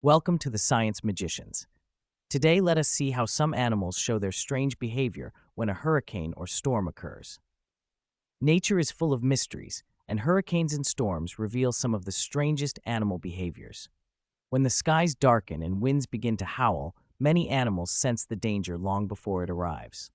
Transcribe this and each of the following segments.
Welcome to the Science Magicians. Today, let us see how some animals show their strange behavior when a hurricane or storm occurs. Nature is full of mysteries, and hurricanes and storms reveal some of the strangest animal behaviors. When the skies darken and winds begin to howl, many animals sense the danger long before it arrives.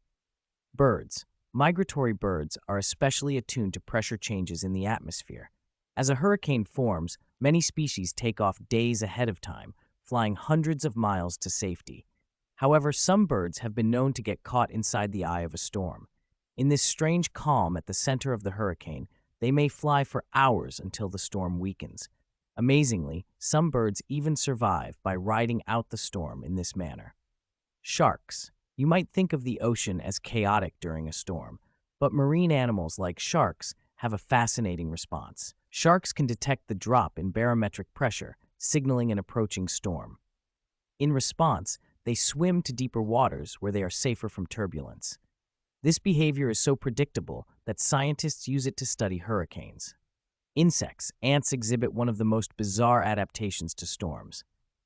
Birds. Migratory birds are especially attuned to pressure changes in the atmosphere. As a hurricane forms, many species take off days ahead of time, flying hundreds of miles to safety. However, some birds have been known to get caught inside the eye of a storm. In this strange calm at the center of the hurricane, they may fly for hours until the storm weakens. Amazingly, some birds even survive by riding out the storm in this manner. Sharks. You might think of the ocean as chaotic during a storm, but marine animals like sharks have a fascinating response. Sharks can detect the drop in barometric pressure, signaling an approaching storm. In response, they swim to deeper waters where they are safer from turbulence. This behavior is so predictable that scientists use it to study hurricanes. Insects. Ants exhibit one of the most bizarre adaptations to storms.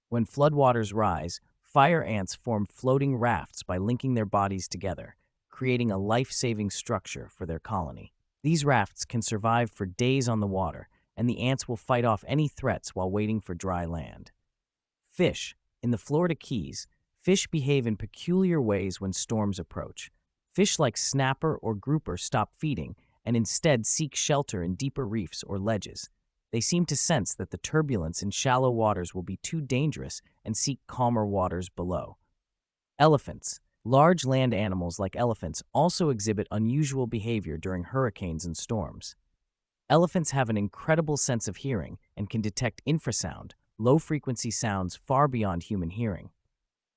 When floodwaters rise, fire ants form floating rafts by linking their bodies together, creating a life-saving structure for their colony. These rafts can survive for days on the water, and the ants will fight off any threats while waiting for dry land. Fish. In the Florida Keys, fish behave in peculiar ways when storms approach. Fish like snapper or grouper stop feeding and instead seek shelter in deeper reefs or ledges. They seem to sense that the turbulence in shallow waters will be too dangerous and seek calmer waters below. Elephants. Large land animals like elephants also exhibit unusual behavior during hurricanes and storms. Elephants have an incredible sense of hearing and can detect infrasound, low-frequency sounds far beyond human hearing.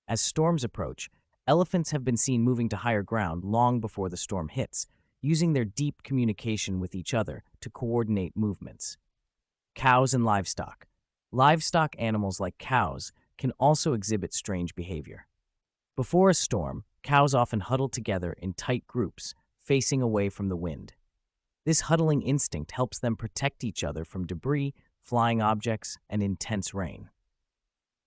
As storms approach, elephants have been seen moving to higher ground long before the storm hits, using their deep communication with each other to coordinate movements. Cows and livestock. Livestock animals like cows can also exhibit strange behavior. Before a storm, cows often huddle together in tight groups, facing away from the wind. This huddling instinct helps them protect each other from debris, flying objects, and intense rain.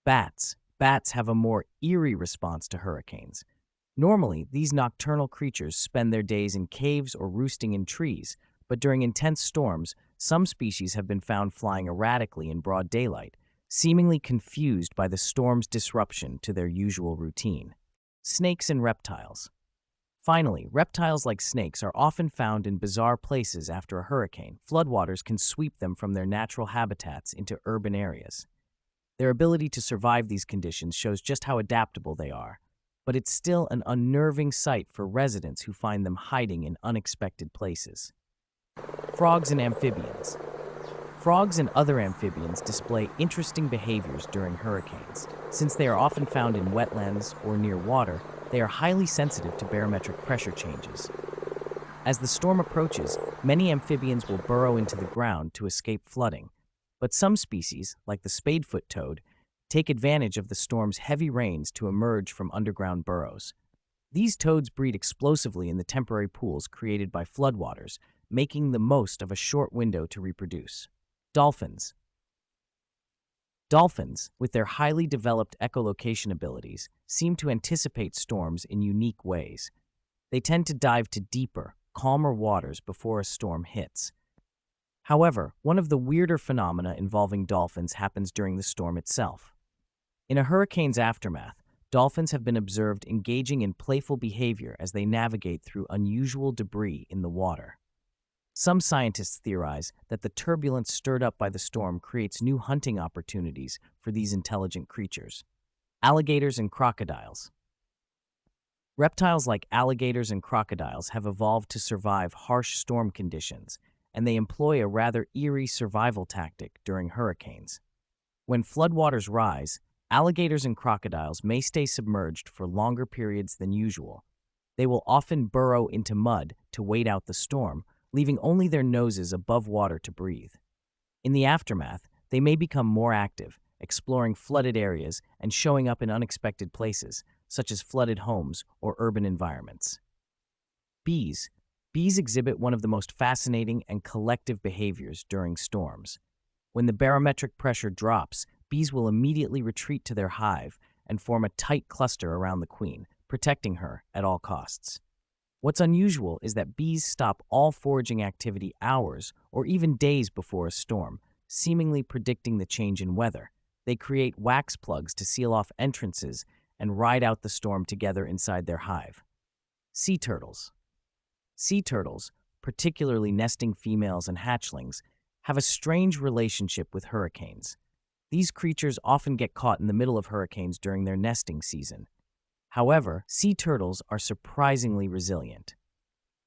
Bats. Bats have a more eerie response to hurricanes. Normally, these nocturnal creatures spend their days in caves or roosting in trees, but during intense storms, some species have been found flying erratically in broad daylight, seemingly confused by the storm's disruption to their usual routine. Snakes and reptiles. Finally, reptiles like snakes are often found in bizarre places after a hurricane. Floodwaters can sweep them from their natural habitats into urban areas. Their ability to survive these conditions shows just how adaptable they are, but it's still an unnerving sight for residents who find them hiding in unexpected places. Frogs and amphibians. Frogs and other amphibians display interesting behaviors during hurricanes. Since they are often found in wetlands or near water, they are highly sensitive to barometric pressure changes. As the storm approaches, many amphibians will burrow into the ground to escape flooding, but some species, like the spadefoot toad, take advantage of the storm's heavy rains to emerge from underground burrows. These toads breed explosively in the temporary pools created by floodwaters, making the most of a short window to reproduce. Dolphins. Dolphins, with their highly developed echolocation abilities, seem to anticipate storms in unique ways. They tend to dive to deeper, calmer waters before a storm hits. However, one of the weirder phenomena involving dolphins happens during the storm itself. In a hurricane's aftermath, dolphins have been observed engaging in playful behavior as they navigate through unusual debris in the water. Some scientists theorize that the turbulence stirred up by the storm creates new hunting opportunities for these intelligent creatures. Alligators and crocodiles. Reptiles like alligators and crocodiles have evolved to survive harsh storm conditions, and they employ a rather eerie survival tactic during hurricanes. When floodwaters rise, alligators and crocodiles may stay submerged for longer periods than usual. They will often burrow into mud to wait out the storm, leaving only their noses above water to breathe. In the aftermath, they may become more active, exploring flooded areas and showing up in unexpected places, such as flooded homes or urban environments. Bees. Bees exhibit one of the most fascinating and collective behaviors during storms. When the barometric pressure drops, bees will immediately retreat to their hive and form a tight cluster around the queen, protecting her at all costs. What's unusual is that bees stop all foraging activity hours or even days before a storm, seemingly predicting the change in weather. They create wax plugs to seal off entrances and ride out the storm together inside their hive. Sea turtles. Sea turtles, particularly nesting females and hatchlings, have a strange relationship with hurricanes. These creatures often get caught in the middle of hurricanes during their nesting season. However, sea turtles are surprisingly resilient.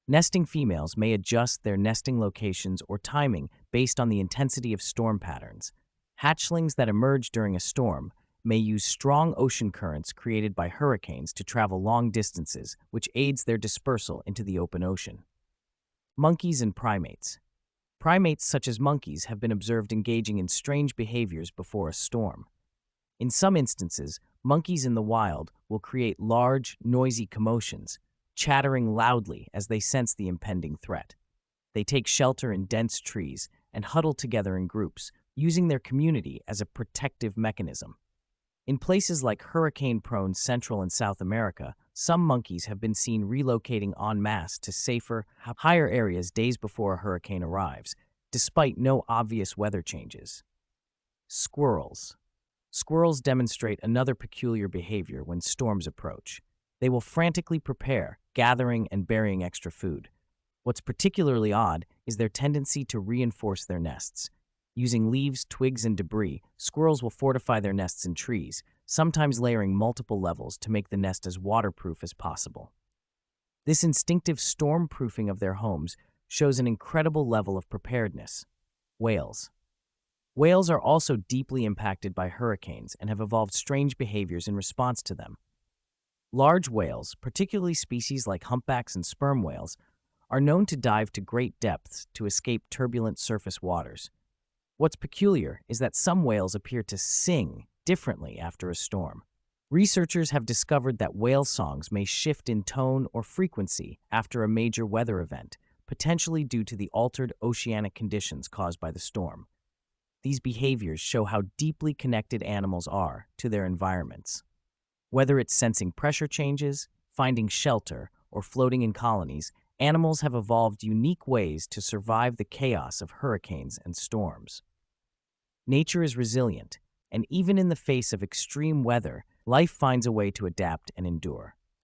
Nesting females may adjust their nesting locations or timing based on the intensity of storm patterns. Hatchlings that emerge during a storm may use strong ocean currents created by hurricanes to travel long distances, which aids their dispersal into the open ocean. Monkeys and primates. Primates such as monkeys have been observed engaging in strange behaviors before a storm. In some instances, monkeys in the wild will create large, noisy commotions, chattering loudly as they sense the impending threat. They take shelter in dense trees and huddle together in groups, using their community as a protective mechanism. In places like hurricane-prone Central and South America, some monkeys have been seen relocating en masse to safer, higher areas days before a hurricane arrives, despite no obvious weather changes. Squirrels. Squirrels demonstrate another peculiar behavior when storms approach. They will frantically prepare, gathering and burying extra food. What's particularly odd is their tendency to reinforce their nests. Using leaves, twigs, and debris, squirrels will fortify their nests in trees, sometimes layering multiple levels to make the nest as waterproof as possible. This instinctive storm-proofing of their homes shows an incredible level of preparedness. Whales. Whales are also deeply impacted by hurricanes and have evolved strange behaviors in response to them. Large whales, particularly species like humpbacks and sperm whales, are known to dive to great depths to escape turbulent surface waters. What's peculiar is that some whales appear to sing differently after a storm. Researchers have discovered that whale songs may shift in tone or frequency after a major weather event, potentially due to the altered oceanic conditions caused by the storm. These behaviors show how deeply connected animals are to their environments. Whether it's sensing pressure changes, finding shelter, or floating in colonies, animals have evolved unique ways to survive the chaos of hurricanes and storms. Nature is resilient, and even in the face of extreme weather, life finds a way to adapt and endure.